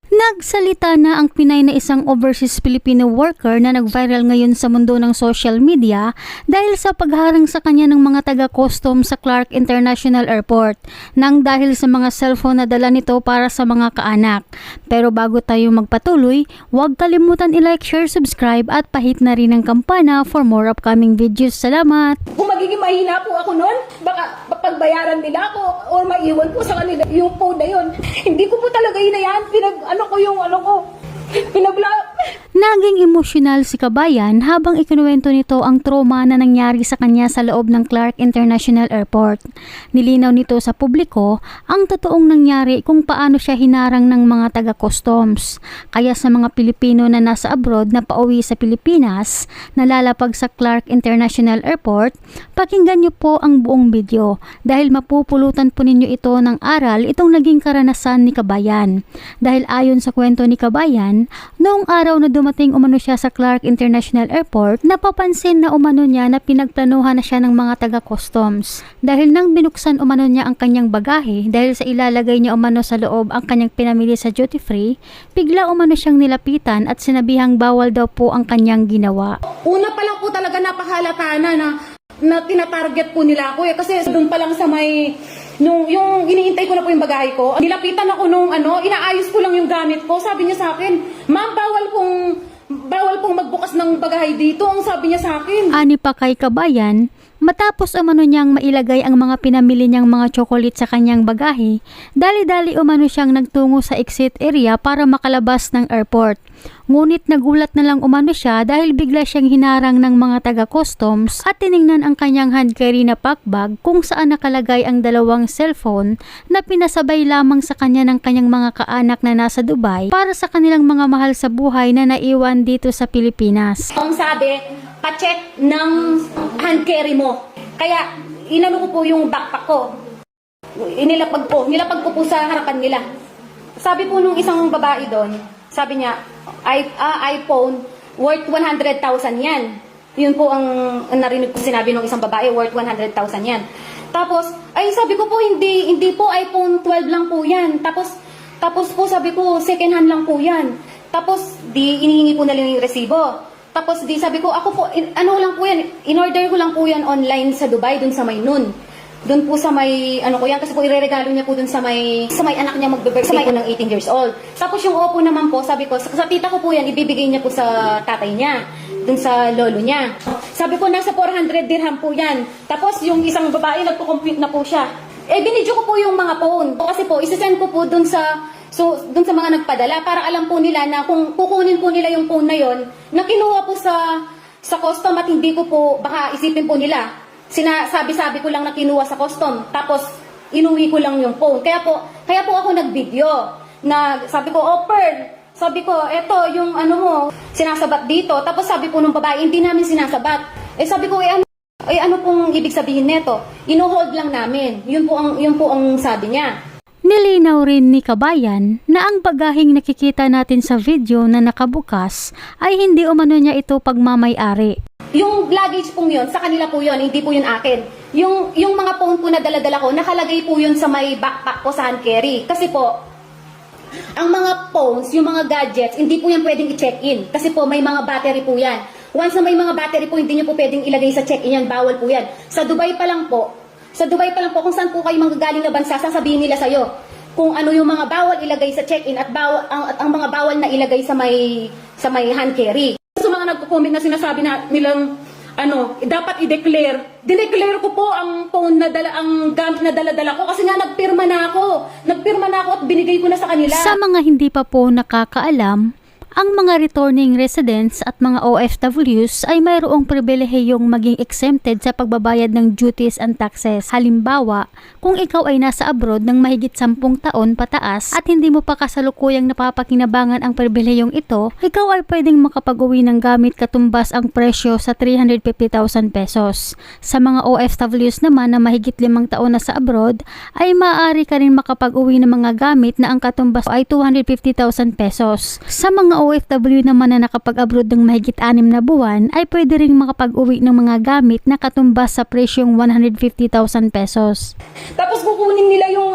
Nagsalita na ang Pinay na isang overseas Filipino worker na nag-viral ngayon sa mundo ng social media dahil sa pagharang sa kanya ng mga taga-custom sa Clark International Airport nang dahil sa mga cellphone na dala nito para sa mga kaanak. Pero bago tayo magpatuloy, huwag kalimutan i-like, share, subscribe at pahit na rin ang kampana for more upcoming videos. Salamat! Kung magiging mahina po ako noon, baka pagbayaran nila ako or maiwan po sa kanila yung phone na yun. Hindi ko po talaga inayaan. Naging emosyonal si Kabayan habang ikinuwento nito ang trauma na nangyari sa kanya sa loob ng Clark International Airport. Nilinaw nito sa publiko ang totoong nangyari kung paano siya hinarang ng mga taga-customs. Kaya sa mga Pilipino na nasa abroad na pauwi sa Pilipinas, nalalapag sa Clark International Airport, pakinggan niyo po ang buong video dahil mapupulutan po ninyo ito ng aral itong naging karanasan ni Kabayan. Dahil ayon sa kwento ni Kabayan, noong araw na dumating umano siya sa Clark International Airport, napapansin na umano niya na pinagplanuhan na siya ng mga taga-customs. Dahil nang binuksan umano niya ang kanyang bagahe dahil sa ilalagay niya umano sa loob ang kanyang pinamili sa duty free, bigla umano siyang nilapitan at sinabihang bawal daw po ang kanyang ginawa. Una pa lang po talaga napakalata na tinatarget po nila ako kasi doon pa lang sa may yung iniintay ko na po yung bagahe ko, nilapitan ako nung inaayos ko lang yung gamit ko. Sabi niya sa akin, "Ma'am, bawal pong magbukas ng bagahe dito." Ang sabi niya sa akin. Ani pa kay Kabayan, matapos umano niyang mailagay ang mga pinamili niyang mga chocolate sa kanyang bagahe, dali-dali umano siyang nagtungo sa exit area para makalabas ng airport. Ngunit nagulat na lang umano siya dahil bigla siyang hinarang ng mga taga-customs at tiningnan ang kanyang hand carry na packbag kung saan nakalagay ang dalawang cellphone na pinasabay lamang sa kanya ng kanyang mga kaanak na nasa Dubai para sa kanilang mga mahal sa buhay na naiwan dito sa Pilipinas. Ang sabi, pa-check ng hand carry mo. Kaya inano ko po yung backpack ko. Nilapag ko po sa harapan nila. Sabi po nung isang babae doon, sabi niya, iPhone worth 100,000 yan. Yun po ang narinig ko sinabi ng isang babae, worth 100,000 yan. Tapos, sabi ko po, hindi po, iPhone 12 lang po yan. Tapos po sabi ko, second hand lang po yan. Tapos, inihingi po na lang yung resibo. Tapos, sabi ko, ako po, lang po yan, in-order ko lang po yan online sa Dubai, dun sa may Noon. Doon po sa may, ko yan, kasi po ireregalo niya po doon sa may anak niya magbe-birthday po ng 18 years old. Tapos yung opo naman po, sabi ko, sa tita ko po yan, ibibigay niya po sa tatay niya, doon sa lolo niya. Sabi ko, nasa 400 dirham po yan. Tapos yung isang babae, nagpo-compute na po siya. Binidyo ko po yung mga phone. Kasi po, isasend ko po doon sa mga nagpadala para alam po nila na kung kukunin po nila yung phone na yon, na kinuha po sa custom at hindi ko po, baka isipin po nila. Sabi ko lang na kinuha sa custom, tapos inuwi ko lang yung phone. Kaya po ako nag-video na sabi ko, Pearl, sabi ko, eto yung mo, sinasabat dito. Tapos sabi po nung babae, hindi namin sinasabat. Sabi ko, ano pong ibig sabihin nito? Ino-hold lang namin. Yun po ang sabi niya. Nilinaw rin ni Kabayan na ang bagaheng nakikita natin sa video na nakabukas ay hindi umano niya ito pagmamay-ari. Yung luggage pong yun, sa kanila po yun, hindi po yun akin. Yung mga phone po na dala-dala ko, nakalagay po yun sa may backpack ko sa hand carry. Kasi po, ang mga phones, yung mga gadgets, hindi po yan pwedeng i-check-in. Kasi po, may mga battery po yan. Once na may mga battery po, hindi nyo po pwedeng ilagay sa check-in yan. Bawal po yan. Sa Dubai pa lang po, kung saan po kayo manggagaling na bansa, sasabihin nila sa'yo kung ano yung mga bawal ilagay sa check-in at ang mga bawal na ilagay sa may hand carry. Sa mga nagko-comment na sinasabi nilang dapat i-declare. Dineclare ko po ang phone na ang gamit na dala-dala ko kasi nga nagpirma na ako at binigay ko na sa kanila. Sa mga hindi pa po nakakaalam, ang mga returning residents at mga OFWs ay mayroong pribilehiyong maging exempted sa pagbabayad ng duties and taxes. Halimbawa, kung ikaw ay nasa abroad ng mahigit 10 taon pataas at hindi mo pa kasalukuyang napapakinabangan ang pribilehiyong ito, ikaw ay pwedeng makapag-uwi ng gamit katumbas ang presyo sa 350,000 pesos. Sa mga OFWs naman na mahigit 5 taon na sa abroad, ay maaari ka rin makapag-uwi ng mga gamit na ang katumbas ay 250,000 pesos. Sa mga OFW naman na nakapag-abroad ng mahigit 6 na buwan ay pwede ring makapag-uwi ng mga gamit na katumbas sa presyong 150,000 pesos. Tapos kukunin nila yung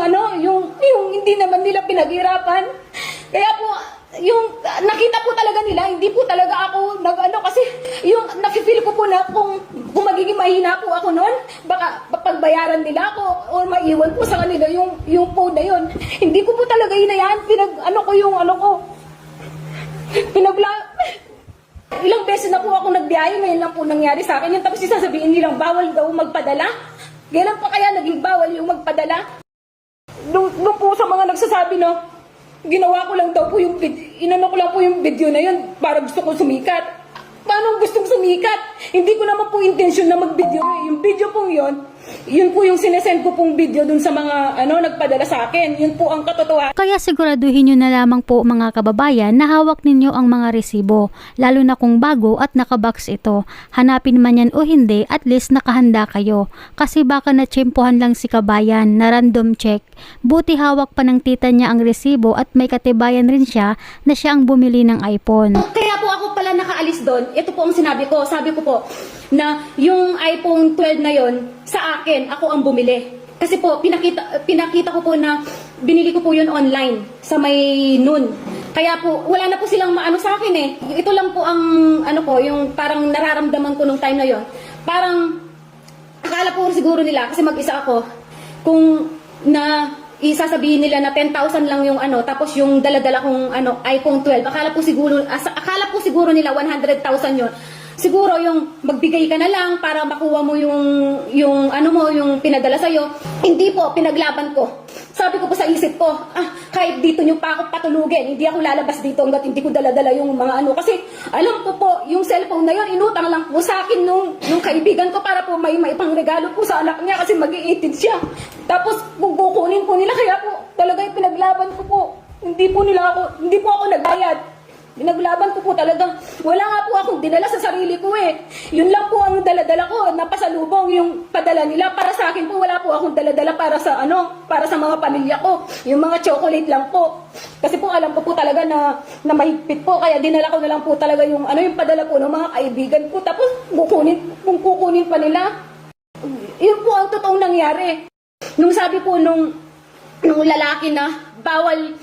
hindi naman nila pinaghirapan. Kaya po, yung nakita po talaga nila, hindi po talaga ako nag-ano kasi yung nafe-feel ko po na kung magiging mahina po ako noon, baka pagbayaran nila ako or maiwan po sa kanila yung phone na yun. Hindi ko po talaga inayaan, ilang beses na po ako nagbiyahe, ngayon lang po nangyari sa akin. Yung tapos isasabihin nilang bawal daw magpadala. Kailan pa kaya naging bawal yung magpadala? Doon po sa mga nagsasabi no, ginawa ko lang daw po yung inano ko lang po yung video na yun para gusto ko sumikat. Paano gustong sumikat? Hindi ko naman po intensyon na mag-video. Yung video pong yun po yung sinesend ko pong video dun sa mga nagpadala sa akin. Yun po ang katotohanan. Kaya siguraduhin nyo na lamang po mga kababayan na hawak ninyo ang mga resibo, lalo na kung bago at nakabox ito. Hanapin man yan o hindi, at least nakahanda kayo. Kasi baka natsyempohan lang si kabayan na random check. Buti hawak pa ng tita niya ang resibo at may katibayan rin siya na siya ang bumili ng iPhone. Kaya po ako pala nakaalis doon. Ito po ang sinabi ko. Sabi ko po na yung iPhone 12 na yon sa akin, ako ang bumili. Kasi po, pinakita ko po na binili ko po yun online sa may noon. Kaya po, wala na po silang maano sa akin eh. Ito lang po ang yung parang nararamdaman ko nung time na yon. Parang akala po siguro nila, kasi mag-isa ako, kung isasabihin nila na 10,000 lang yung tapos yung dala-dala kong iPhone 12, akala po siguro nila 100,000 yon. Siguro yung magbigay ka na lang para makuha mo yung pinadala sa'yo. Hindi po, pinaglaban ko. Sabi ko po sa isip ko, kahit dito nyo pa ako patulugin, hindi ako lalabas dito hanggat hindi ko dala-dala yung mga Kasi alam ko po, yung cellphone na yun, inutang lang po sa akin nung kaibigan ko para po may pangregalo po sa anak niya kasi mag-i-18 siya. Tapos kukunin po nila, kaya po talaga yung pinaglaban ko po. Hindi po ako nagbayad. Pinaglaban ko po talaga. Wala nga po akong dinala sa sarili ko eh. Yun lang po ang dala-dala ko, napasalubong yung padala nila. Para sa akin po, wala po akong dala-dala para sa mga pamilya ko. Yung mga chocolate lang po. Kasi po alam ko po talaga na mahigpit po. Kaya dinala ko na lang po talaga yung padala po ng mga kaibigan ko. Tapos kung kukunin pa nila, yun po ang totoong nangyari. Nung sabi po nung lalaki na bawal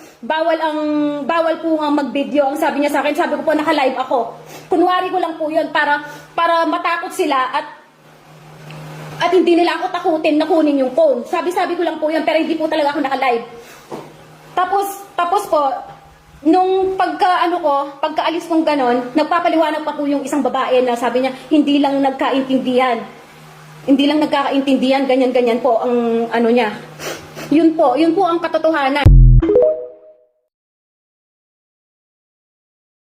po nga mag-video. Ang sabi niya sa akin, sabi ko po naka-live ako. Kunwari ko lang po 'yun para matakot sila at hindi nila ako takutin na kunin yung phone. Sabi ko lang po 'yun, pero hindi po talaga ako naka-live. Tapos po nung pagkaalis kong ganon, nagpapaliwanag pa po yung isang babae na sabi niya, hindi lang nagkaintindihan, ganyan-ganyan po ang niya. Yun po ang katotohanan.